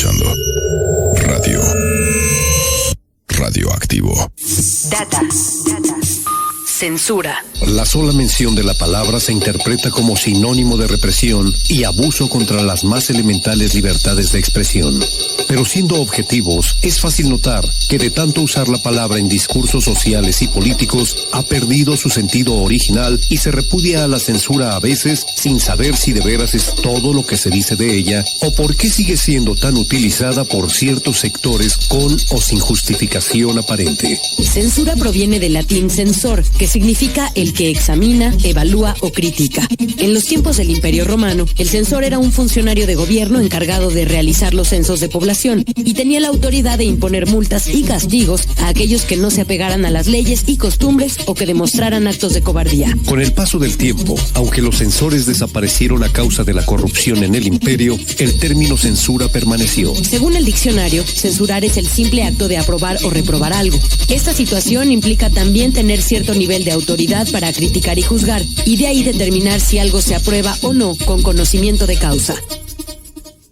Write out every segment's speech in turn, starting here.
escuchando Radioactivo. Data. Censura. La sola mención de la palabra se interpreta como sinónimo de represión y abuso contra las más elementales libertades de expresión. Pero siendo objetivos, es fácil notar que de tanto usar la palabra en discursos sociales y políticos, ha perdido su sentido original y se repudia a la censura a veces sin saber si de veras es todo lo que se dice de ella o por qué sigue siendo tan utilizada por ciertos sectores con o sin justificación aparente. Censura proviene del latín censor, que significa el que examina, evalúa o critica. En los tiempos del Imperio Romano, el censor era un funcionario de gobierno encargado de realizar los censos de población y tenía la autoridad de imponer multas y castigos a aquellos que no se apegaran a las leyes y costumbres o que demostraran actos de cobardía. Con el paso del tiempo, aunque los censores desaparecieron a causa de la corrupción en el imperio, el término censura permaneció. Según el diccionario, censurar es el simple acto de aprobar o reprobar algo. Esta situación implica también tener cierto nivel de autoridad para criticar y juzgar, y de ahí determinar si algo se aprueba o no con conocimiento de causa.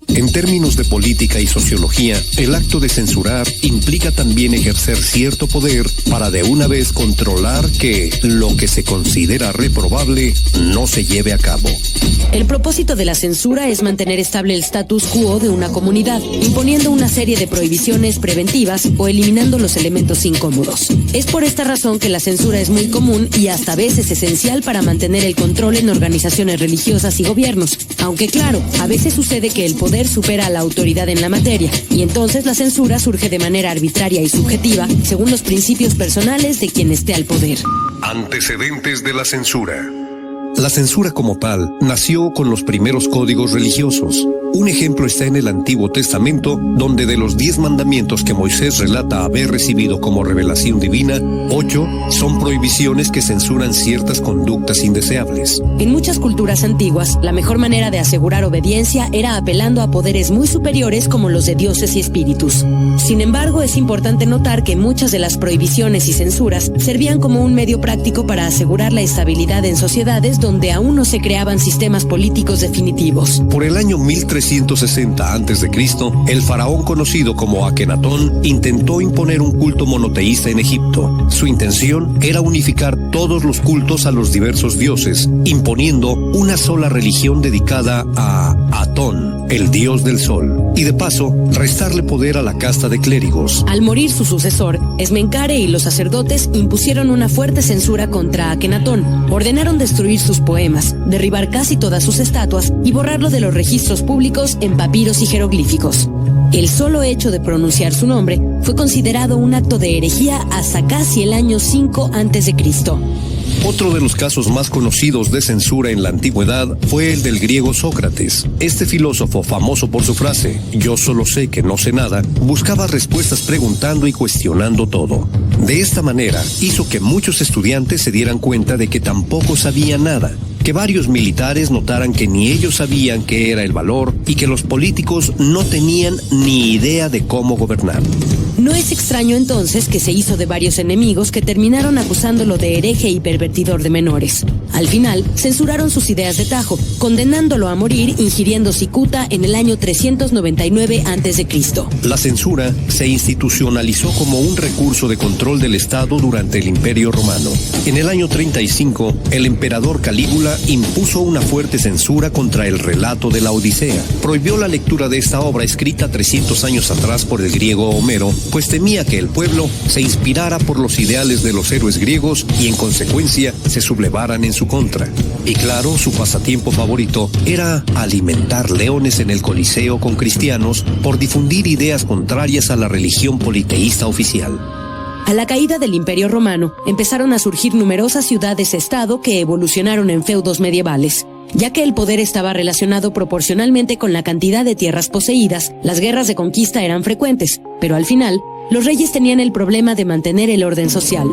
En términos de política y sociología, el acto de censurar implica también ejercer cierto poder para de una vez controlar que lo que se considera reprobable no se lleve a cabo. El propósito de la censura es mantener estable el status quo de una comunidad, imponiendo una serie de prohibiciones preventivas o eliminando los elementos incómodos. Es por esta razón que la censura es muy común y hasta a veces esencial para mantener el control en organizaciones religiosas y gobiernos, aunque claro, a veces sucede que el poder supera a la autoridad en la materia, y entonces la censura surge de manera arbitraria y subjetiva, según los principios personales de quien esté al poder. Antecedentes de la censura. La censura como tal nació con los primeros códigos religiosos. Un ejemplo está en el Antiguo Testamento, donde de los 10 mandamientos que Moisés relata haber recibido como revelación divina, 8 son prohibiciones que censuran ciertas conductas indeseables. En muchas culturas antiguas, la mejor manera de asegurar obediencia era apelando a poderes muy superiores como los de dioses y espíritus. Sin embargo, es importante notar que muchas de las prohibiciones y censuras servían como un medio práctico para asegurar la estabilidad en sociedades donde aún no se creaban sistemas políticos definitivos. Por el año 1360 a.C., el faraón conocido como Akenatón intentó imponer un culto monoteísta en Egipto. Su intención era unificar todos los cultos a los diversos dioses, imponiendo una sola religión dedicada a Atón, el dios del sol, y de paso, restarle poder a la casta de clérigos. Al morir su sucesor, Esmencare y los sacerdotes impusieron una fuerte censura contra Akenatón. Ordenaron destruir sus poemas, derribar casi todas sus estatuas y borrarlo de los registros públicos en papiros y jeroglíficos. El solo hecho de pronunciar su nombre fue considerado un acto de herejía hasta casi el año 5 a.C. Otro de los casos más conocidos de censura en la antigüedad fue el del griego Sócrates. Este filósofo, famoso por su frase "yo solo sé que no sé nada", buscaba respuestas preguntando y cuestionando todo. De esta manera, hizo que muchos estudiantes se dieran cuenta de que tampoco sabían nada, que varios militares notaran que ni ellos sabían qué era el valor y que los políticos no tenían ni idea de cómo gobernar. No es extraño entonces que se hizo de varios enemigos que terminaron acusándolo de hereje y pervertidor de menores. Al final, censuraron sus ideas de tajo, condenándolo a morir ingiriendo cicuta en el año 399 a.C. La censura se institucionalizó como un recurso de control del Estado durante el Imperio Romano. En el año 35, el emperador Calígula impuso una fuerte censura contra el relato de la Odisea. Prohibió la lectura de esta obra escrita 300 años atrás por el griego Homero, pues temía que el pueblo se inspirara por los ideales de los héroes griegos y en consecuencia se sublevaran en su contra. Y claro, su pasatiempo favorito era alimentar leones en el Coliseo con cristianos por difundir ideas contrarias a la religión politeísta oficial. A la caída del Imperio Romano, empezaron a surgir numerosas ciudades-estado que evolucionaron en feudos medievales. Ya que el poder estaba relacionado proporcionalmente con la cantidad de tierras poseídas, las guerras de conquista eran frecuentes, pero al final, los reyes tenían el problema de mantener el orden social.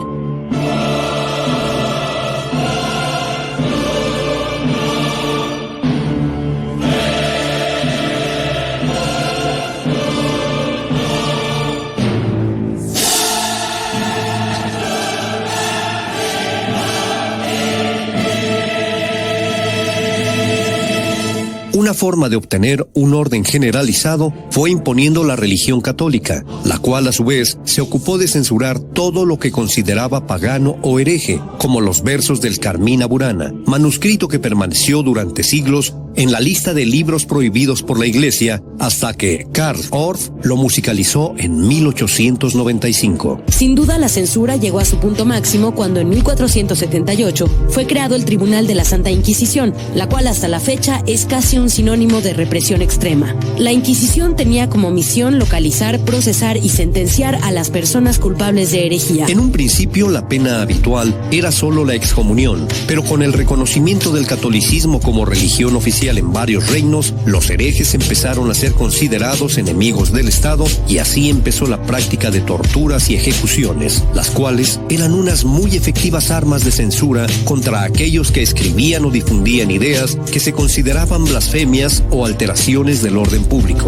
Una forma de obtener un orden generalizado fue imponiendo la religión católica, la cual a su vez se ocupó de censurar todo lo que consideraba pagano o hereje, como los versos del Carmina Burana, manuscrito que permaneció durante siglos en la lista de libros prohibidos por la Iglesia hasta que Karl Orff lo musicalizó en 1895. Sin duda, la censura llegó a su punto máximo cuando en 1478 fue creado el Tribunal de la Santa Inquisición, la cual hasta la fecha es casi un sinónimo de represión extrema. La Inquisición tenía como misión localizar, procesar y sentenciar a las personas culpables de herejía. En un principio, la pena habitual era solo la excomunión, pero con el reconocimiento del catolicismo como religión oficial en varios reinos, los herejes empezaron a ser considerados enemigos del Estado y así empezó la práctica de torturas y ejecuciones, las cuales eran unas muy efectivas armas de censura contra aquellos que escribían o difundían ideas que se consideraban blasfemias o alteraciones del orden público.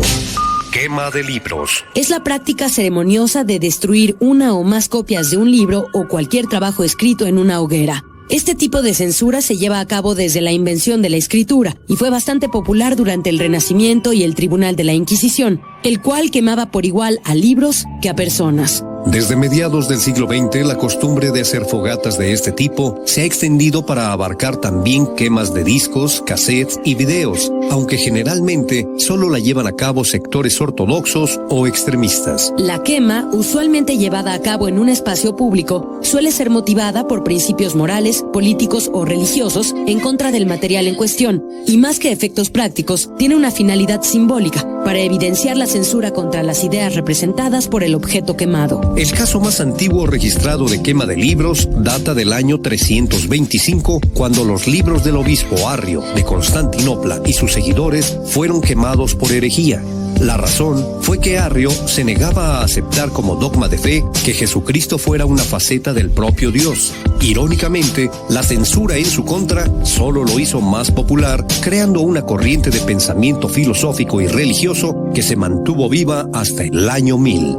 Quema de libros. Es la práctica ceremoniosa de destruir una o más copias de un libro o cualquier trabajo escrito en una hoguera. Este tipo de censura se lleva a cabo desde la invención de la escritura y fue bastante popular durante el Renacimiento y el Tribunal de la Inquisición, el cual quemaba por igual a libros que a personas. Desde mediados del siglo XX, la costumbre de hacer fogatas de este tipo se ha extendido para abarcar también quemas de discos, cassettes y videos, aunque generalmente solo la llevan a cabo sectores ortodoxos o extremistas. La quema, usualmente llevada a cabo en un espacio público, suele ser motivada por principios morales, políticos o religiosos en contra del material en cuestión, y más que efectos prácticos, tiene una finalidad simbólica, para evidenciar la censura contra las ideas representadas por el objeto quemado. El caso más antiguo registrado de quema de libros data del año 325, cuando los libros del obispo Arrio de Constantinopla y sus seguidores fueron quemados por herejía. La razón fue que Arrio se negaba a aceptar como dogma de fe que Jesucristo fuera una faceta del propio Dios. Irónicamente, la censura en su contra solo lo hizo más popular, creando una corriente de pensamiento filosófico y religioso que se mantuvo viva hasta el año 1000.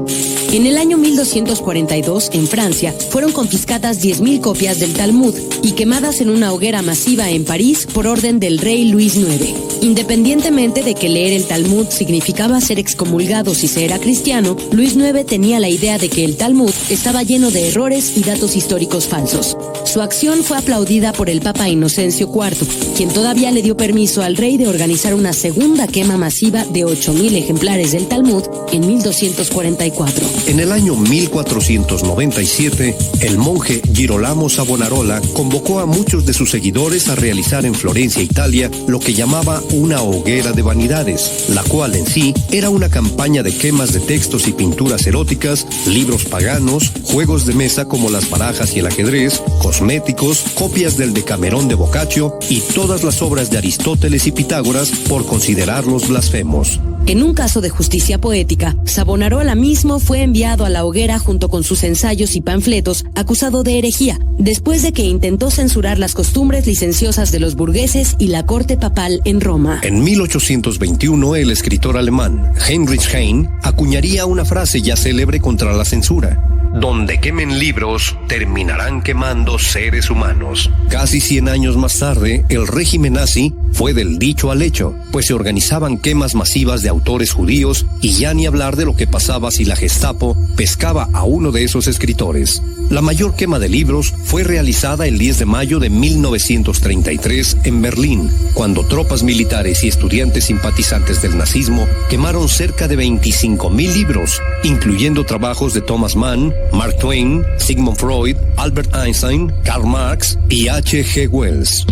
En el año 1242, en Francia, fueron confiscadas 10.000 copias del Talmud y quemadas en una hoguera masiva en París por orden del rey Luis IX. Independientemente de que leer el Talmud significaba ser excomulgado si se era cristiano, Luis IX tenía la idea de que el Talmud estaba lleno de errores y datos históricos falsos. Su acción fue aplaudida por el Papa Inocencio IV, quien todavía le dio permiso al rey de organizar una segunda quema masiva de 8.000 ejemplares del Talmud en 1244. En el año 1497, el monje Girolamo Savonarola convocó a muchos de sus seguidores a realizar en Florencia, Italia, lo que llamaba una hoguera de vanidades, la cual en sí era una campaña de quemas de textos y pinturas eróticas, libros paganos, juegos de mesa como las barajas y el ajedrez, cosméticos, copias del Decamerón de Boccaccio y todas las obras de Aristóteles y Pitágoras por considerarlos blasfemos. En un caso de justicia poética, Savonarola mismo fue enviado a la hoguera junto con sus ensayos y panfletos, acusado de herejía, después de que intentó censurar las costumbres licenciosas de los burgueses y la corte papal en Roma. En 1821, el escritor alemán Heinrich Heine acuñaría una frase ya célebre contra la censura: donde quemen libros, terminarán quemando seres humanos. Casi 100 años más tarde, el régimen nazi fue del dicho al hecho, pues se organizaban quemas masivas de autores judíos y ya ni hablar de lo que pasaba si la Gestapo pescaba a uno de esos escritores. La mayor quema de libros fue realizada el 10 de mayo de 1933 en Berlín, cuando tropas militares y estudiantes simpatizantes del nazismo quemaron cerca de 25.000 libros, incluyendo trabajos de Thomas Mann, Mark Twain, Sigmund Freud, Albert Einstein, Karl Marx y H.G. Wells.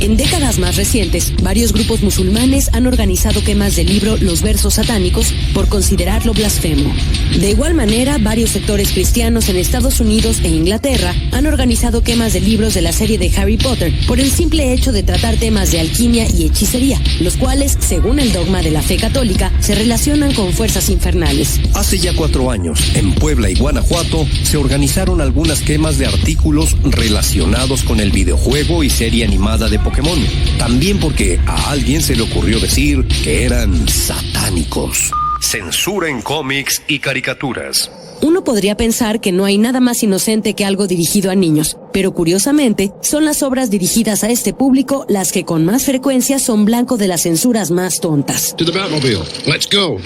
En décadas más recientes, varios grupos musulmanes han organizado quemas del libro Los versos satánicos por considerarlo blasfemo. De igual manera, varios sectores cristianos en Estados Unidos e Inglaterra han organizado quemas de libros de la serie de Harry Potter por el simple hecho de tratar temas de alquimia y hechicería, los cuales, según el dogma de la fe católica, se relacionan con fuerzas infernales. Hace ya 4 años, en Puebla y Guanajuato, se organizaron algunas quemas de artículos relacionados con el videojuego y serie animada de Pokémon, también porque a alguien se le ocurrió decir que eran satánicos. Censura en cómics y caricaturas. Uno podría pensar que no hay nada más inocente que algo dirigido a niños, pero curiosamente son las obras dirigidas a este público las que con más frecuencia son blanco de las censuras más tontas. To the Batmobile. Let's go.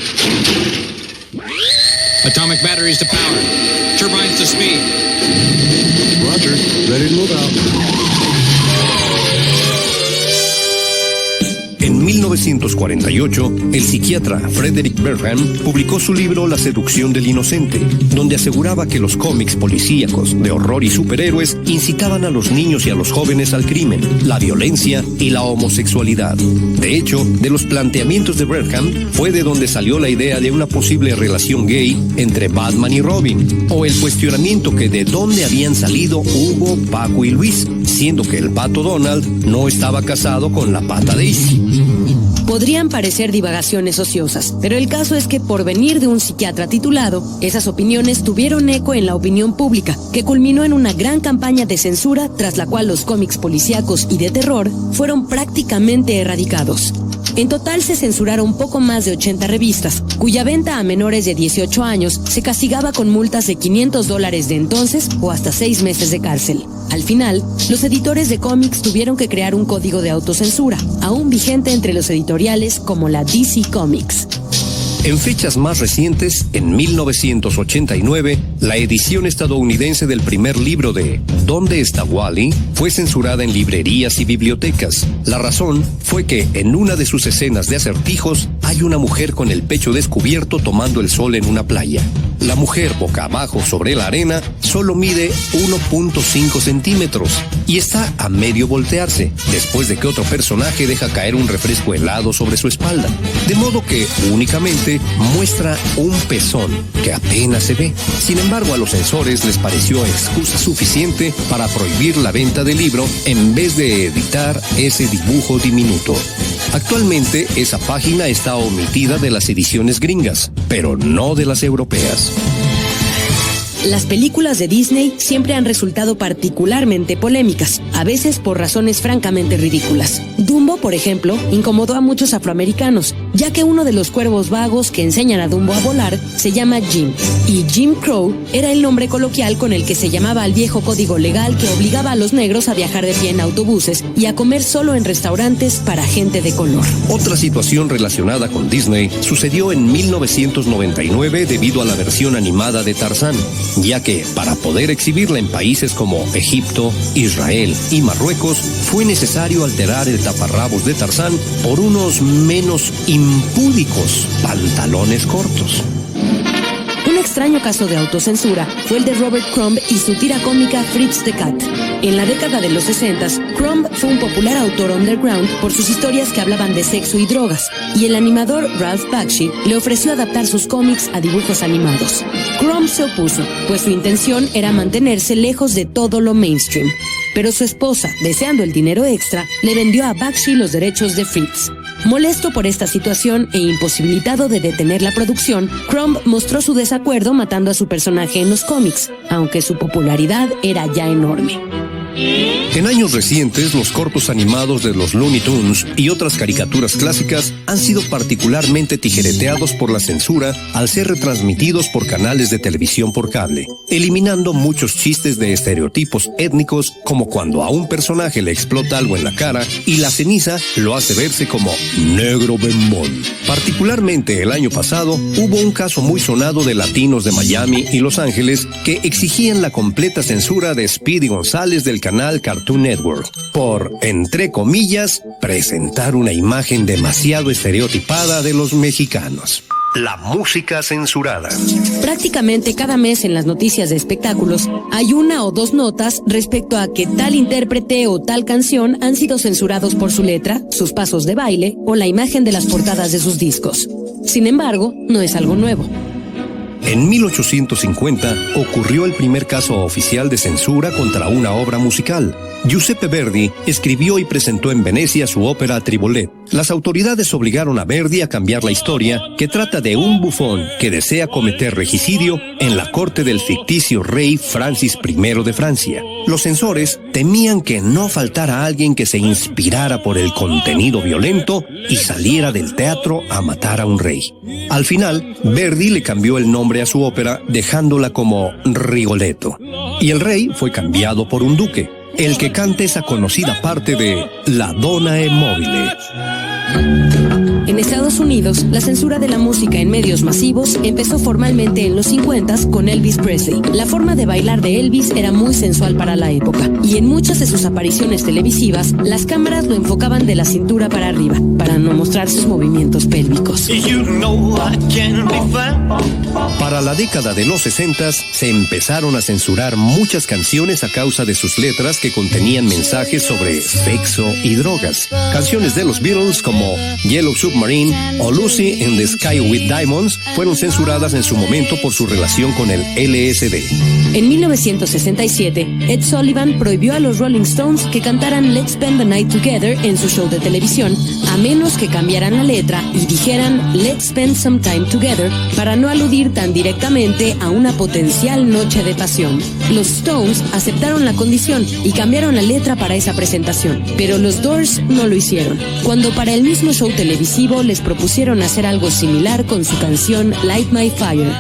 Atomic batteries to power. Turbines to speed. Roger. Ready to move out. En 1948, el psiquiatra Frederick Bergham publicó su libro La seducción del inocente, donde aseguraba que los cómics policíacos de horror y superhéroes incitaban a los niños y a los jóvenes al crimen, la violencia y la homosexualidad. De hecho, de los planteamientos de Bergham fue de donde salió la idea de una posible relación gay entre Batman y Robin, o el cuestionamiento que de dónde habían salido Hugo, Paco y Luis, siendo que el pato Donald no estaba casado con la pata Daisy. Podrían parecer divagaciones ociosas, pero el caso es que por venir de un psiquiatra titulado, esas opiniones tuvieron eco en la opinión pública, que culminó en una gran campaña de censura tras la cual los cómics policíacos y de terror fueron prácticamente erradicados. En total se censuraron poco más de 80 revistas, cuya venta a menores de 18 años se castigaba con multas de $500 de entonces o hasta 6 meses de cárcel. Al final, los editores de cómics tuvieron que crear un código de autocensura, aún vigente entre los editoriales como la DC Comics. En fechas más recientes, en 1989, la edición estadounidense del primer libro de ¿Dónde está Wally? Fue censurada en librerías y bibliotecas. La razón fue que en una de sus escenas de acertijos hay una mujer con el pecho descubierto tomando el sol en una playa. La mujer boca abajo sobre la arena solo mide 1.5 centímetros y está a medio voltearse, después de que otro personaje deja caer un refresco helado sobre su espalda. De modo que únicamente muestra un pezón que apenas se ve. Sin embargo, a los censores les pareció excusa suficiente para prohibir la venta del libro en vez de editar ese dibujo diminuto. Actualmente, esa página está omitida de las ediciones gringas, pero no de las europeas. Las películas de Disney siempre han resultado particularmente polémicas, a veces por razones francamente ridículas. Dumbo, por ejemplo, incomodó a muchos afroamericanos, ya que uno de los cuervos vagos que enseñan a Dumbo a volar se llama Jim, y Jim Crow era el nombre coloquial con el que se llamaba al viejo código legal que obligaba a los negros a viajar de pie en autobuses y a comer solo en restaurantes para gente de color. Otra situación relacionada con Disney sucedió en 1999 debido a la versión animada de Tarzán, ya que para poder exhibirla en países como Egipto, Israel y Marruecos fue necesario alterar el taparrabos de Tarzán por unos menos impúdicos pantalones cortos. Un extraño caso de autocensura fue el de Robert Crumb y su tira cómica Fritz the Cat. En la década de los 60, Crumb fue un popular autor underground por sus historias que hablaban de sexo y drogas, y el animador Ralph Bakshi le ofreció adaptar sus cómics a dibujos animados. Crumb se opuso, pues su intención era mantenerse lejos de todo lo mainstream. Pero su esposa, deseando el dinero extra, le vendió a Bakshi los derechos de Fritz. Molesto por esta situación e imposibilitado de detener la producción, Crumb mostró su desacuerdo matando a su personaje en los cómics, aunque su popularidad era ya enorme. En años recientes, los cortos animados de los Looney Tunes y otras caricaturas clásicas han sido particularmente tijereteados por la censura al ser retransmitidos por canales de televisión por cable, eliminando muchos chistes de estereotipos étnicos, como cuando a un personaje le explota algo en la cara y la ceniza lo hace verse como negro bembón. Particularmente el año pasado, hubo un caso muy sonado de latinos de Miami y Los Ángeles que exigían la completa censura de Speedy González del canal Cartoon Network por, entre comillas, presentar una imagen demasiado estereotipada de los mexicanos. La música censurada. Prácticamente cada mes en las noticias de espectáculos hay una o dos notas respecto a que tal intérprete o tal canción han sido censurados por su letra, sus pasos de baile o la imagen de las portadas de sus discos. Sin embargo, no es algo nuevo. En 1850 ocurrió el primer caso oficial de censura contra una obra musical. Giuseppe Verdi escribió y presentó en Venecia su ópera Tribolet. Las autoridades obligaron a Verdi a cambiar la historia, que trata de un bufón que desea cometer regicidio en la corte del ficticio rey Francis I de Francia. Los censores temían que no faltara alguien que se inspirara por el contenido violento y saliera del teatro a matar a un rey. Al final, Verdi le cambió el nombre a su ópera, dejándola como Rigoletto. Y el rey fue cambiado por un duque, el que canta esa conocida parte de La Donna è mobile. En Estados Unidos, la censura de la música en medios masivos empezó formalmente en los 50s con Elvis Presley. La forma de bailar de Elvis era muy sensual para la época, y en muchas de sus apariciones televisivas, las cámaras lo enfocaban de la cintura para arriba, para no mostrar sus movimientos pélvicos. Para la década de los 60s, se empezaron a censurar muchas canciones a causa de sus letras que contenían mensajes sobre sexo y drogas. Canciones de los Beatles como Yellow Submarine o Lucy in the Sky with Diamonds fueron censuradas en su momento por su relación con el LSD. En 1967, Ed Sullivan prohibió a los Rolling Stones que cantaran Let's Spend the Night Together en su show de televisión, a menos que cambiaran la letra y dijeran Let's Spend Some Time Together, para no aludir tan directamente a una potencial noche de pasión. Los Stones aceptaron la condición y cambiaron la letra para esa presentación, pero los Doors no lo hicieron. Cuando para el mismo show televisivo les propusieron hacer algo similar con su canción Light My Fire.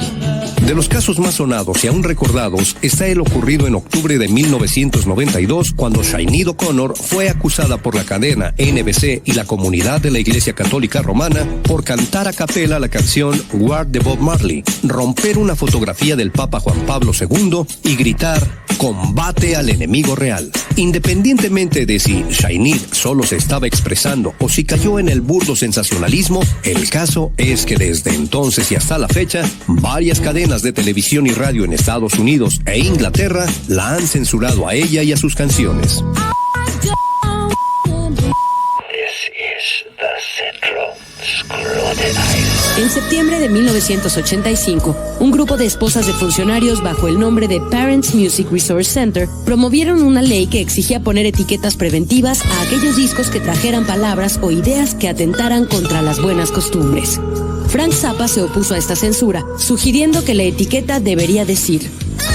De los casos más sonados y aún recordados está el ocurrido en octubre de 1992, cuando Sinéad O'Connor fue acusada por la cadena NBC y la comunidad de la Iglesia Católica Romana por cantar a capela la canción War de Bob Marley, romper una fotografía del Papa Juan Pablo II y gritar "Combate al enemigo real". Independientemente de si Sinéad solo se estaba expresando o si cayó en el burdo sensacionalismo, el caso es que desde entonces y hasta la fecha, varias cadenas de televisión y radio en Estados Unidos e Inglaterra la han censurado a ella y a sus canciones. En septiembre de 1985, un grupo de esposas de funcionarios bajo el nombre de Parents Music Resource Center promovieron una ley que exigía poner etiquetas preventivas a aquellos discos que trajeran palabras o ideas que atentaran contra las buenas costumbres. Frank Zappa se opuso a esta censura, sugiriendo que la etiqueta debería decir: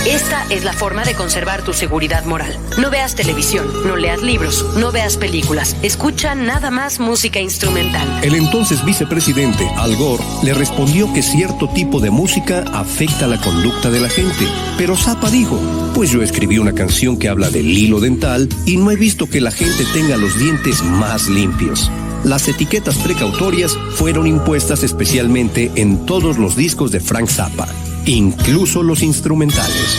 esta es la forma de conservar tu seguridad moral. No veas televisión, no leas libros, no veas películas, escucha nada más música instrumental. El entonces vicepresidente Al Gore le respondió que cierto tipo de música afecta la conducta de la gente, pero Zappa dijo: pues yo escribí una canción que habla del hilo dental y no he visto que la gente tenga los dientes más limpios. Las etiquetas precautorias fueron impuestas especialmente en todos los discos de Frank Zappa, incluso los instrumentales.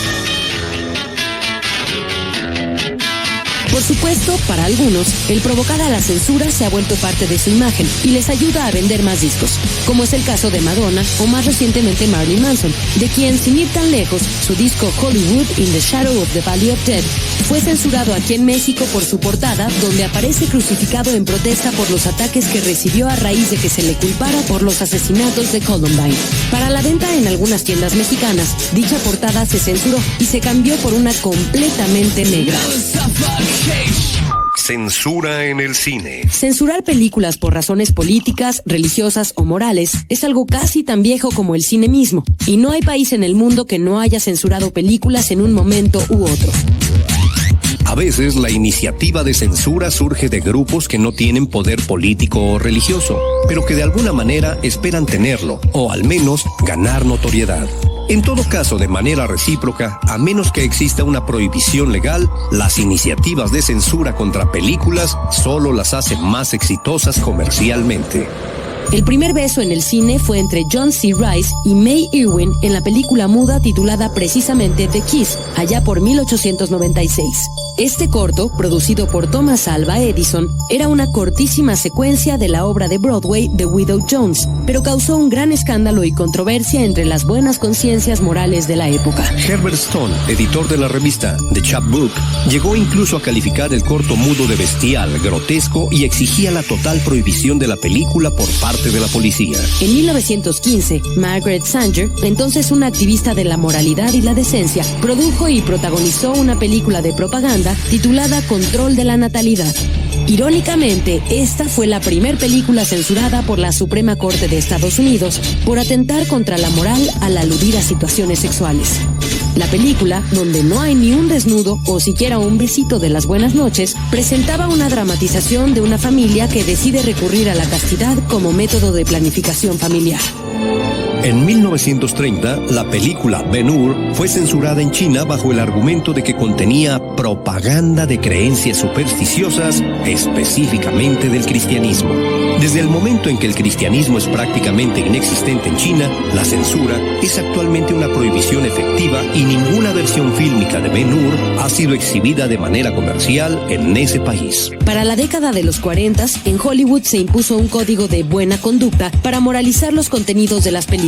Por supuesto, para algunos, el provocar a la censura se ha vuelto parte de su imagen y les ayuda a vender más discos, como es el caso de Madonna o más recientemente Marilyn Manson, de quien, sin ir tan lejos, su disco Hollywood in the Shadow of the Valley of Death fue censurado aquí en México por su portada, donde aparece crucificado en protesta por los ataques que recibió a raíz de que se le culpara por los asesinatos de Columbine. Para la venta en algunas tiendas mexicanas, dicha portada se censuró y se cambió por una completamente negra. Censura en el cine. Censurar películas por razones políticas, religiosas o morales es algo casi tan viejo como el cine mismo, y no hay país en el mundo que no haya censurado películas en un momento u otro. A veces la iniciativa de censura surge de grupos que no tienen poder político o religioso, pero que de alguna manera esperan tenerlo, o al menos ganar notoriedad. En todo caso, de manera recíproca, a menos que exista una prohibición legal, las iniciativas de censura contra películas solo las hacen más exitosas comercialmente. El primer beso en el cine fue entre John C. Reese y May Irwin en la película muda titulada precisamente The Kiss, allá por 1896. Este corto, producido por Thomas Alva Edison, era una cortísima secuencia de la obra de Broadway The Widow Jones, pero causó un gran escándalo y controversia entre las buenas conciencias morales de la época. Herbert Stone, editor de la revista The Chapbook, llegó incluso a calificar el corto mudo de bestial, grotesco y exigía la total prohibición de la película por parte de la policía. En 1915, Margaret Sanger, entonces una activista de la moralidad y la decencia, produjo y protagonizó una película de propaganda propaganda titulada Control de la Natalidad. Irónicamente, esta fue la primer película censurada por la Suprema Corte de Estados Unidos por atentar contra la moral al aludir a situaciones sexuales. La película, donde no hay ni un desnudo o siquiera un besito de las buenas noches, presentaba una dramatización de una familia que decide recurrir a la castidad como método de planificación familiar. En 1930, la película Ben-Hur fue censurada en China bajo el argumento de que contenía propaganda de creencias supersticiosas, específicamente del cristianismo. Desde el momento en que el cristianismo es prácticamente inexistente en China, la censura es actualmente una prohibición efectiva y ninguna versión fílmica de Ben-Hur ha sido exhibida de manera comercial en ese país. Para la década de los 40, en Hollywood se impuso un código de buena conducta para moralizar los contenidos de las películas.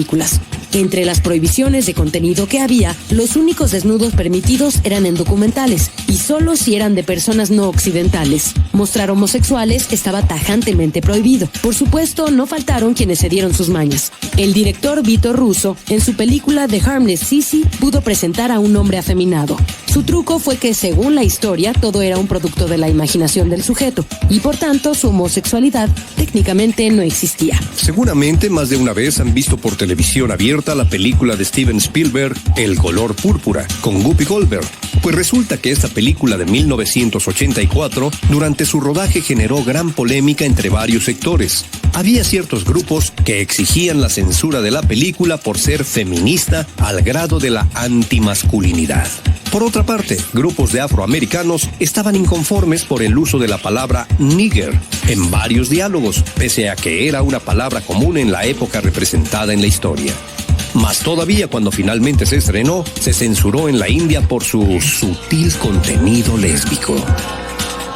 Entre las prohibiciones de contenido que había, los únicos desnudos permitidos eran en documentales, y solo si eran de personas no occidentales. Mostrar homosexuales estaba tajantemente prohibido. Por supuesto, no faltaron quienes se dieron sus mañas. El director Vito Russo, en su película The Harmless Sissy, pudo presentar a un hombre afeminado. Su truco fue que, según la historia, todo era un producto de la imaginación del sujeto, y por tanto su homosexualidad técnicamente no existía. Seguramente más de una vez han visto por televisión abierta la película de Steven Spielberg, El color púrpura, con Whoopi Goldberg. Pues resulta que esta película de 1984, durante su rodaje generó gran polémica entre varios sectores. Había ciertos grupos que exigían la censura de la película por ser feminista al grado de la antimasculinidad. Por otra parte, grupos de afroamericanos estaban inconformes por el uso de la palabra nigger en varios diálogos, pese a que era una palabra común en la época representada en la historia. Más todavía, cuando finalmente se estrenó, se censuró en la India por su sutil contenido lésbico.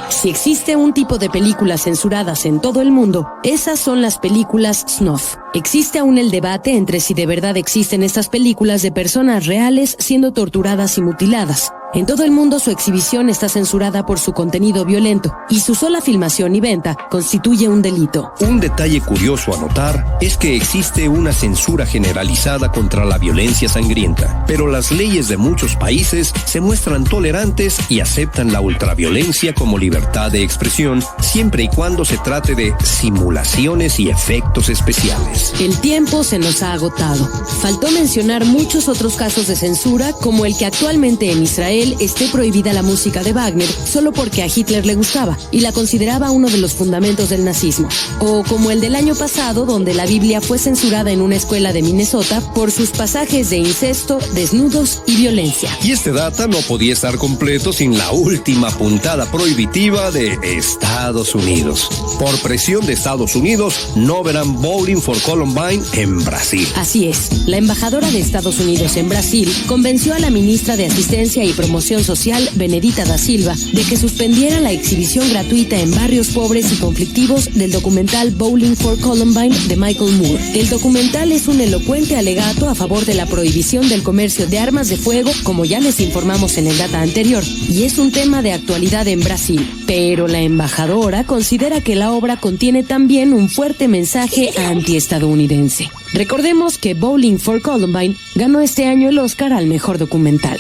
Si existe un tipo de películas censuradas en todo el mundo, esas son las películas snuff. Existe aún el debate entre si de verdad existen estas películas de personas reales siendo torturadas y mutiladas. En todo el mundo su exhibición está censurada por su contenido violento y su sola filmación y venta constituye un delito. Un detalle curioso a notar es que existe una censura generalizada contra la violencia sangrienta, pero las leyes de muchos países se muestran tolerantes y aceptan la ultraviolencia como libertad de expresión, siempre y cuando se trate de simulaciones y efectos especiales. El tiempo se nos ha agotado. Faltó mencionar muchos otros casos de censura, como el que actualmente en Israel esté prohibida la música de Wagner solo porque a Hitler le gustaba y la consideraba uno de los fundamentos del nazismo. O como el del año pasado, donde la Biblia fue censurada en una escuela de Minnesota por sus pasajes de incesto, desnudos y violencia. Y este data no podía estar completo sin la última puntada prohibitiva de Estados Unidos. Por presión de Estados Unidos, no verán Bowling for Columbine en Brasil. Así es, la embajadora de Estados Unidos en Brasil convenció a la ministra de Asistencia y Promoción Social, Benedita da Silva, de que suspendiera la exhibición gratuita en barrios pobres y conflictivos del documental Bowling for Columbine de Michael Moore. El documental es un elocuente alegato a favor de la prohibición del comercio de armas de fuego, como ya les informamos en el data anterior, y es un tema de actualidad en Brasil. Pero la embajadora considera que la obra contiene también un fuerte mensaje antiestadounidense. Recordemos que Bowling for Columbine ganó este año el Oscar al mejor documental.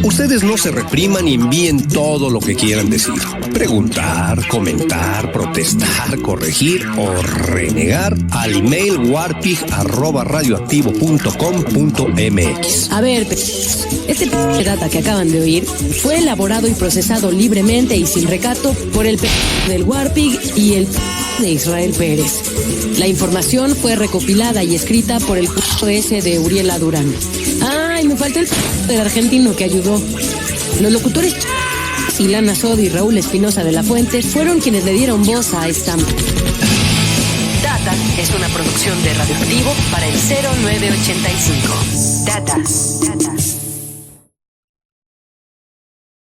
Ustedes no se repriman y envíen todo lo que quieran decir. Preguntar, comentar, protestar, corregir o renegar al email warpig@radioactivo.com.mx. A ver, este data que acaban de oír fue elaborado y procesado libremente y sin recato por el del Warpig y el de Israel Pérez. La información fue recopilada y escrita por el S de Uriela Durán. Ay, me faltó el del argentino que ayudó. Los locutores Ilana Sod y Raúl Espinosa de la Fuente fueron quienes le dieron voz a esta. Data es una producción de Radioactivo para el 0985. Data.